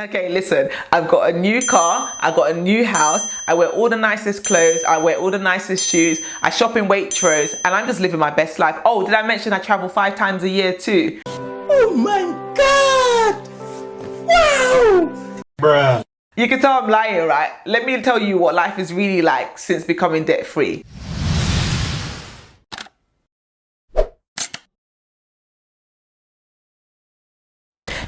Okay, listen, I've got a new car, I've got a new house, I wear all the nicest clothes, I wear all the nicest shoes, I shop in Waitrose, and I'm just living my best life. Oh, did I mention I travel 5 times a year too? Oh my God! Wow! Bruh. You can tell I'm lying, right? Let me tell you what life is really like since becoming debt-free.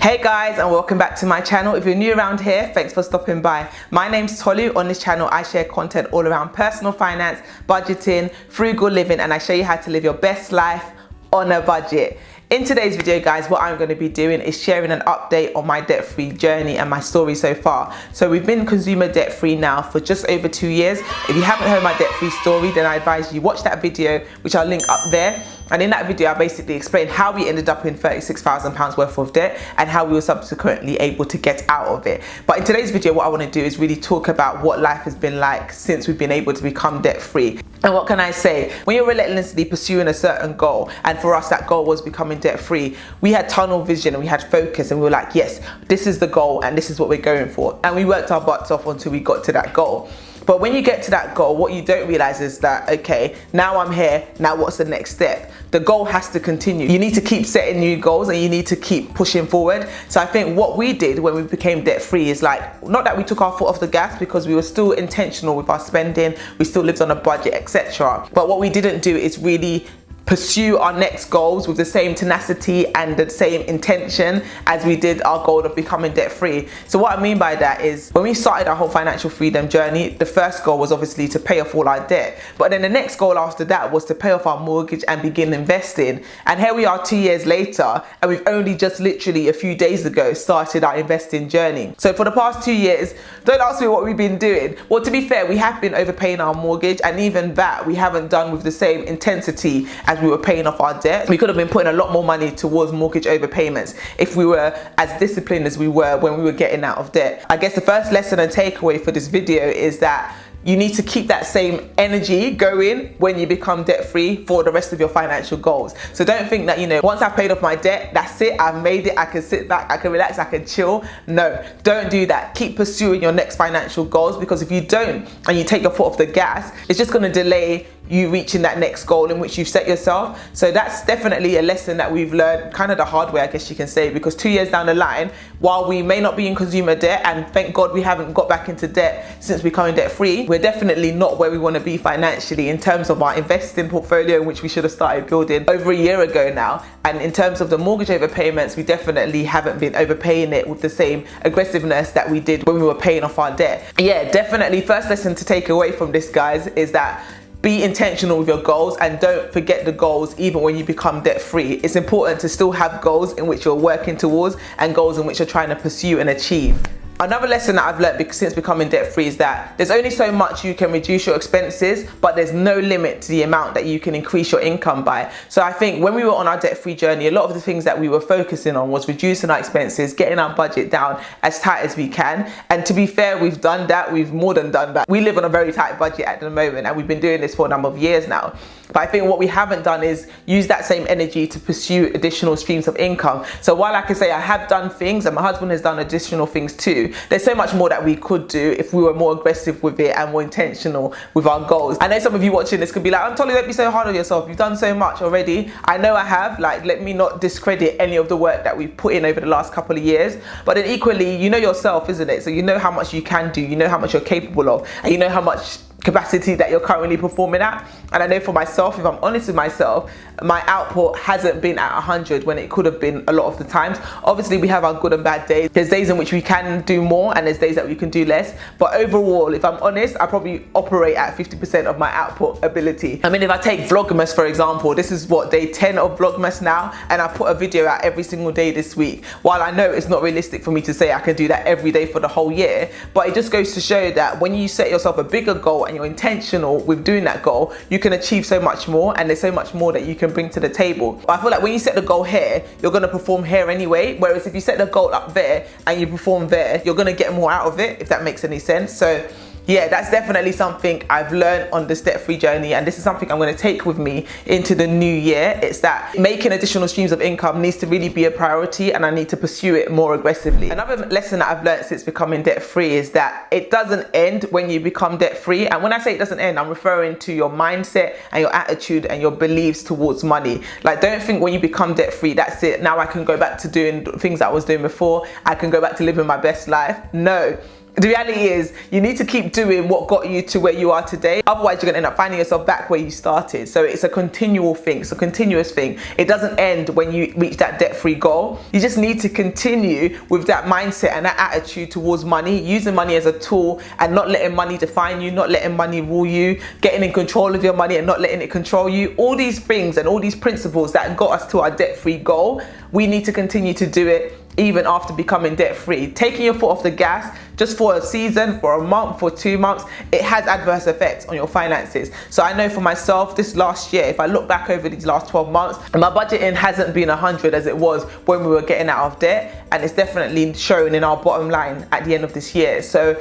Hey guys, and welcome back to my channel. If you're new around here, thanks for stopping by. My name's Tolu. On this channel I share content all around personal finance, budgeting, frugal living, and I show you how to live your best life on a budget. In today's video, guys, what I'm going to be doing is sharing an update on my debt-free journey and my story so far. So we've been consumer debt-free now for just over 2 years. If you haven't heard my debt-free story, then I advise you watch that video, which I'll link up there. And in that video, I basically explained how we ended up in £36,000 worth of debt and how we were subsequently able to get out of it. But in today's video, what I want to do is really talk about what life has been like since we've been able to become debt-free. And what can I say? When you're relentlessly pursuing a certain goal, and for us that goal was becoming debt-free, we had tunnel vision and we had focus, and we were like, yes, this is the goal and this is what we're going for. And we worked our butts off until we got to that goal. But when you get to that goal, what you don't realize is that, okay, now I'm here, now what's the next step? The goal has to continue. You need to keep setting new goals and you need to keep pushing forward. So I think what we did when we became debt free is like, not that we took our foot off the gas, because we were still intentional with our spending, we still lived on a budget, etc. But what we didn't do is really pursue our next goals with the same tenacity and the same intention as we did our goal of becoming debt free. So what I mean by that is, when we started our whole financial freedom journey, the first goal was obviously to pay off all our debt, but then the next goal after that was to pay off our mortgage and begin investing. And here we are 2 years later, and we've only just literally a few days ago started our investing journey. So for the past 2 years, don't ask me what we've been doing. Well, to be fair, we have been overpaying our mortgage, and even that we haven't done with the same intensity as we were paying off our debt. We could have been putting a lot more money towards mortgage overpayments if we were as disciplined as we were when we were getting out of debt. I guess the first lesson and takeaway for this video is that you need to keep that same energy going when you become debt free for the rest of your financial goals. So don't think that, you know, once I've paid off my debt, that's it, I've made it, I can sit back, I can relax, I can chill. No, don't do that. Keep pursuing your next financial goals, because if you don't and you take your foot off the gas, it's just going to delay you reaching that next goal in which you've set yourself. So that's definitely a lesson that we've learned kind of the hard way, I guess you can say, because 2 years down the line, while we may not be in consumer debt, and thank God we haven't got back into debt since becoming debt free, we're definitely not where we want to be financially in terms of our investing portfolio, which we should have started building over a year ago now. And in terms of the mortgage overpayments, we definitely haven't been overpaying it with the same aggressiveness that we did when we were paying off our debt. Yeah, definitely first lesson to take away from this, guys, is that be intentional with your goals and don't forget the goals even when you become debt free. It's important to still have goals in which you're working towards and goals in which you're trying to pursue and achieve. Another lesson that I've learned since becoming debt free is that there's only so much you can reduce your expenses, but there's no limit to the amount that you can increase your income by. So I think when we were on our debt free journey, a lot of the things that we were focusing on was reducing our expenses, getting our budget down as tight as we can. And to be fair, we've done that, we've more than done that. We live on a very tight budget at the moment, and we've been doing this for a number of years now. But I think what we haven't done is use that same energy to pursue additional streams of income. So while I can say I have done things, and my husband has done additional things too, there's so much more that we could do if we were more aggressive with it and more intentional with our goals. I know some of you watching this could be like, I'm Tolly, don't be so hard on yourself. You've done so much already. I know I have. Like, let me not discredit any of the work that we've put in over the last couple of years. But then equally, you know yourself, isn't it? So you know how much you can do, you know how much you're capable of, and you know how much capacity that you're currently performing at. And I know for myself, if I'm honest with myself, my output hasn't been at 100 when it could have been a lot of the times. Obviously we have our good and bad days. There's days in which we can do more and there's days that we can do less, but overall, if I'm honest, I probably operate at 50% of my output ability. I mean, if I take Vlogmas for example, this is what, day 10 of Vlogmas now, and I put a video out every single day this week. While I know it's not realistic for me to say I can do that every day for the whole year, but it just goes to show that when you set yourself a bigger goal and you're intentional with doing that goal, you can achieve so much more, and there's so much more that you can bring to the table. But I feel like when you set the goal here, you're going to perform here anyway, whereas if you set the goal up there and you perform there, you're going to get more out of it, if that makes any sense. So yeah, that's definitely something I've learned on this debt-free journey, and this is something I'm going to take with me into the new year. It's that making additional streams of income needs to really be a priority, and I need to pursue it more aggressively. Another lesson that I've learned since becoming debt-free is that it doesn't end when you become debt-free. And when I say it doesn't end, I'm referring to your mindset and your attitude and your beliefs towards money. Like, don't think when you become debt-free, that's it, now I can go back to doing things that I was doing before, I can go back to living my best life. No. The reality is you need to keep doing what got you to where you are today. Otherwise, you're going to end up finding yourself back where you started. So it's a continual thing. It's a continuous thing. It doesn't end when you reach that debt-free goal. You just need to continue with that mindset and that attitude towards money, using money as a tool and not letting money define you, not letting money rule you, getting in control of your money and not letting it control you. All these things and all these principles that got us to our debt-free goal, we need to continue to do it even after becoming debt-free. Taking your foot off the gas just for a season, for a month, for 2 months, it has adverse effects on your finances. So I know for myself, this last year, if I look back over these last 12 months, my budgeting hasn't been 100 as it was when we were getting out of debt, and it's definitely showing in our bottom line at the end of this year. So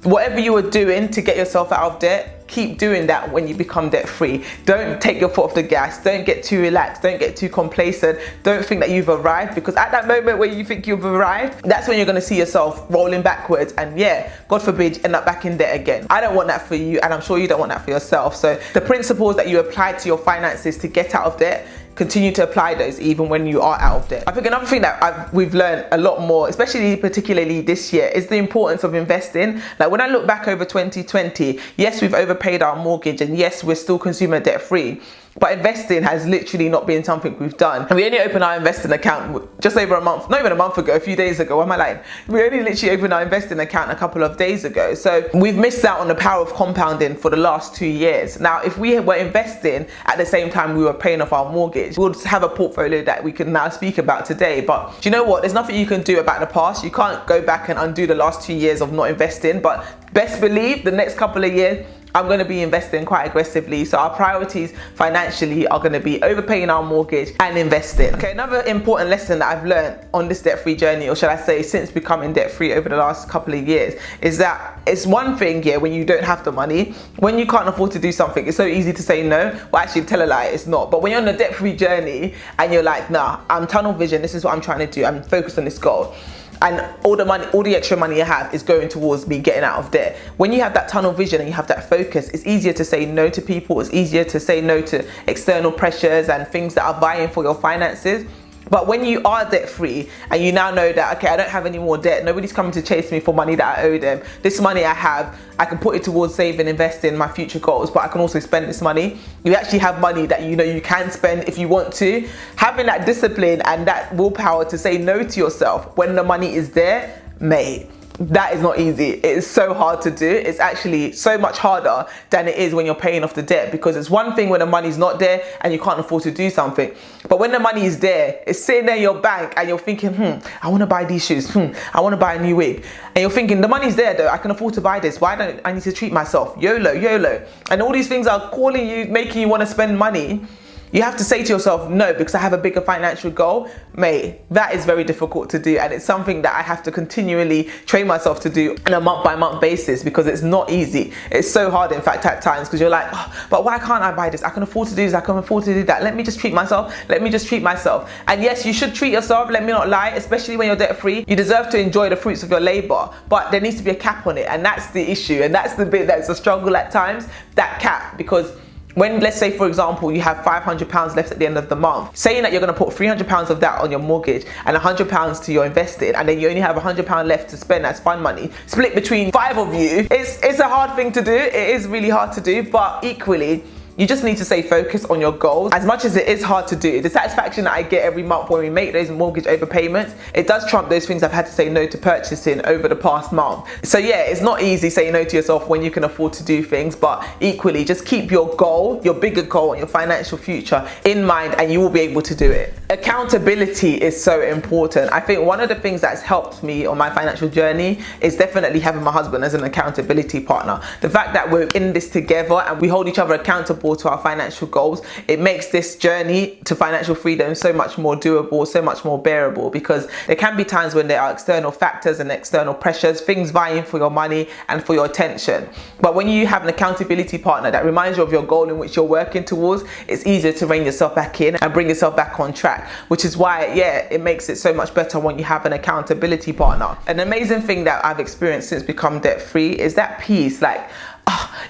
whatever you are doing to get yourself out of debt, keep doing that when you become debt free. Don't take your foot off the gas. Don't get too relaxed. Don't get too complacent. Don't think that you've arrived, because at that moment where you think you've arrived, that's when you're going to see yourself rolling backwards, and yeah, God forbid, you end up back in debt again. I don't want that for you, and I'm sure you don't want that for yourself. So the principles that you apply to your finances to get out of debt, continue to apply those even when you are out of debt. I think another thing that we've learned a lot more, especially particularly this year, is the importance of investing. Like, when I look back over 2020, yes, we've overpaid our mortgage, and yes, we're still consumer debt free, but investing has literally not been something we've done. And we only opened our investing account just over a month, not even a month ago, a few days ago. What am I lying? We only literally opened our investing account a couple of days ago. So we've missed out on the power of compounding for the last 2 years. Now, if we were investing at the same time we were paying off our mortgage, we'll have a portfolio that we can now speak about today. But do you know what? There's nothing you can do about the past. You can't go back and undo the last 2 years of not investing. But best believe the next couple of years, I'm going to be investing quite aggressively. So our priorities financially are going to be overpaying our mortgage and investing. Okay, another important lesson that I've learned on this debt-free journey, or should I say since becoming debt-free over the last couple of years, is that it's one thing, yeah, when you don't have the money, when you can't afford to do something, it's so easy to say no. Well, actually, tell a lie, it's not. But when you're on a debt-free journey and you're like, nah, I'm tunnel vision, this is what I'm trying to do, I'm focused on this goal, and all the money, all the extra money you have is going towards me getting out of debt. When you have that tunnel vision and you have that focus, it's easier to say no to people. It's easier to say no to external pressures and things that are vying for your finances. But when you are debt free and you now know that, okay, I don't have any more debt, nobody's coming to chase me for money that I owe them. This money I have, I can put it towards saving, investing, my future goals, but I can also spend this money. You actually have money that you know you can spend if you want to. Having that discipline and that willpower to say no to yourself when the money is there, mate, that is not easy. It is so hard to do. It's actually so much harder than it is when you're paying off the debt, because it's one thing when the money's not there and you can't afford to do something. But when the money is there, it's sitting there in your bank and you're thinking, I want to buy these shoes. I want to buy a new wig. And you're thinking, the money's there though, I can afford to buy this. Why don't I need to treat myself? YOLO, YOLO. And all these things are calling you, making you want to spend money. You have to say to yourself, no, because I have a bigger financial goal. Mate, that is very difficult to do, and it's something that I have to continually train myself to do on a month-by-month basis, because it's not easy. It's so hard, in fact, at times, because you're like, oh, but why can't I buy this? I can afford to do this, I can afford to do that. Let me just treat myself. Let me just treat myself. And yes, you should treat yourself, let me not lie, especially when you're debt-free. You deserve to enjoy the fruits of your labor, but there needs to be a cap on it, and that's the issue, and that's the bit that's a struggle at times, that cap, because when, let's say for example, you have £500 left at the end of the month, saying that you're going to put £300 of that on your mortgage and £100 to your invested, and then you only have £100 left to spend as fund money, split between 5 of you, it's a hard thing to do. It is really hard to do, but equally, you just need to stay focused on your goals. As much as it is hard to do, the satisfaction that I get every month when we make those mortgage overpayments, it does trump those things I've had to say no to purchasing over the past month. So yeah, it's not easy saying no to yourself when you can afford to do things, but equally just keep your goal, your bigger goal and your financial future in mind, and you will be able to do it. Accountability is so important. I think one of the things that's helped me on my financial journey is definitely having my husband as an accountability partner. The fact that we're in this together and we hold each other accountable accountable to our financial goals, it makes this journey to financial freedom so much more doable, so much more bearable, because there can be times when there are external factors and external pressures, things vying for your money and for your attention. But when you have an accountability partner that reminds you of your goal in which you're working towards, it's easier to rein yourself back in and bring yourself back on track, which is why, yeah, it makes it so much better when you have an accountability partner. An amazing thing that I've experienced since becoming debt free is that peace. Like,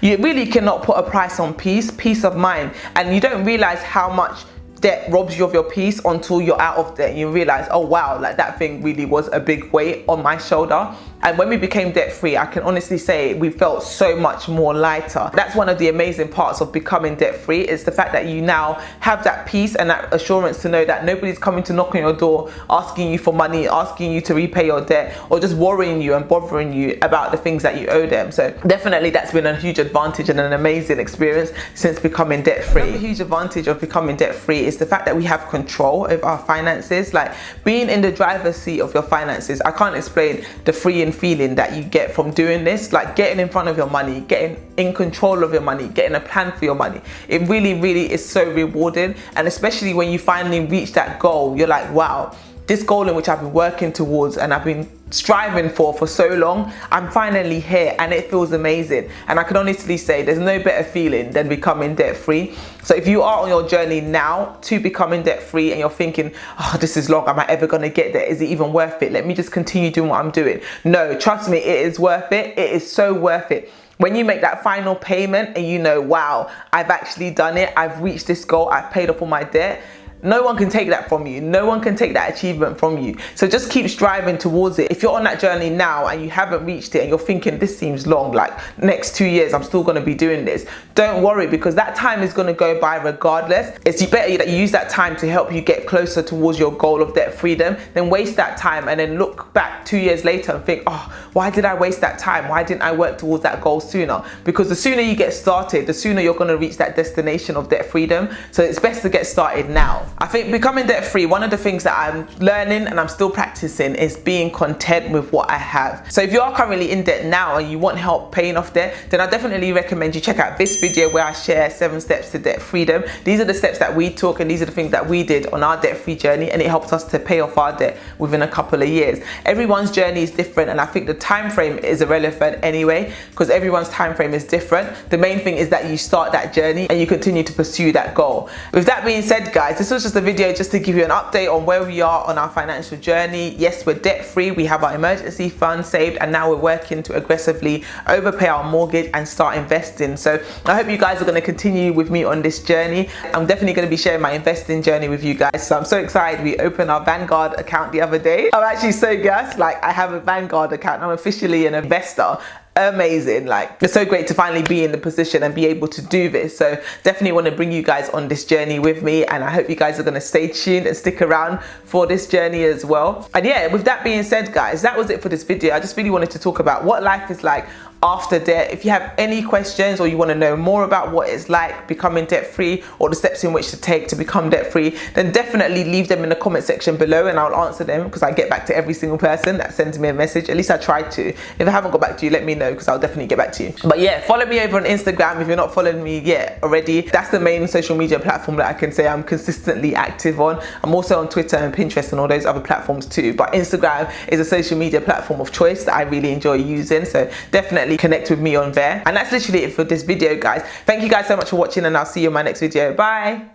you really cannot put a price on peace of mind, and you don't realize how much debt robs you of your peace until you're out of debt and you realize, oh wow, like that thing really was a big weight on my shoulder. And when we became debt free, I can honestly say we felt so much more lighter. That's one of the amazing parts of becoming debt free, is the fact that you now have that peace and that assurance to know that nobody's coming to knock on your door asking you for money, asking you to repay your debt, or just worrying you and bothering you about the things that you owe them. So definitely that's been a huge advantage and an amazing experience since becoming debt free. Another huge advantage of becoming debt free is the fact that we have control over our finances. Like, being in the driver's seat of your finances, I can't explain the freeing feeling that you get from doing this. Like, getting in front of your money, getting in control of your money, getting a plan for your money, it really is so rewarding. And especially when you finally reach that goal, you're like, wow, this goal in which I've been working towards and I've been striving for so long, I'm finally here, and it feels amazing. And I can honestly say there's no better feeling than becoming debt free. So if you are on your journey now to becoming debt free and you're thinking, oh, this is long, am I ever going to get there? Is it even worth it? Let me just continue doing what I'm doing. No, trust me, it is worth it. It is so worth it. When you make that final payment and you know, wow, I've actually done it, I've reached this goal, I've paid off all my debt, no one can take that from you. No one can take that achievement from you. So just keep striving towards it. If you're on that journey now and you haven't reached it and you're thinking this seems long, like next 2 years I'm still going to be doing this, don't worry, because that time is going to go by regardless. It's better that you use that time to help you get closer towards your goal of debt freedom than waste that time and then look back 2 years later and think, oh, why did I waste that time? Why didn't I work towards that goal sooner? Because the sooner you get started, the sooner you're going to reach that destination of debt freedom. So it's best to get started now. I think becoming debt free, one of the things that I'm learning and I'm still practicing is being content with what I have. So if you are currently in debt now and you want help paying off debt, then I definitely recommend you check out this video where I share 7 steps to debt freedom. These are the steps that we took and these are the things that we did on our debt free journey, and it helped us to pay off our debt within a couple of years. Everyone's journey is different, and I think the time frame is irrelevant anyway, because everyone's time frame is different. The main thing is that you start that journey and you continue to pursue that goal. With that being said, guys, this was just a video just to give you an update on where we are on our financial journey. Yes, we're debt free, we have our emergency fund saved, and now we're working to aggressively overpay our mortgage and start investing. So I hope you guys are going to continue with me on this journey. I'm definitely going to be sharing my investing journey with you guys. So I'm so excited. We opened our Vanguard account the other day. I'm actually so gassed. Like, I have a Vanguard account. I'm officially an investor. Amazing. Like, it's so great to finally be in the position and be able to do this. So definitely want to bring you guys on this journey with me, and I hope you guys are going to stay tuned and stick around for this journey as well. And yeah, with that being said, guys, that was it for this video. I just really wanted to talk about what life is like after debt. If you have any questions or you want to know more about what it's like becoming debt free or the steps in which to take to become debt free, then definitely leave them in the comment section below and I'll answer them, because I get back to every single person that sends me a message. At least I try to. If I haven't got back to you, let me know, because I'll definitely get back to you. But yeah, follow me over on Instagram if you're not following me yet already. That's the main social media platform that I can say I'm consistently active on. I'm also on Twitter and Pinterest and all those other platforms too, but Instagram is a social media platform of choice that I really enjoy using, so definitely connect with me on there. And that's literally it for this video, guys. Thank you guys so much for watching, and I'll see you in my next video. Bye.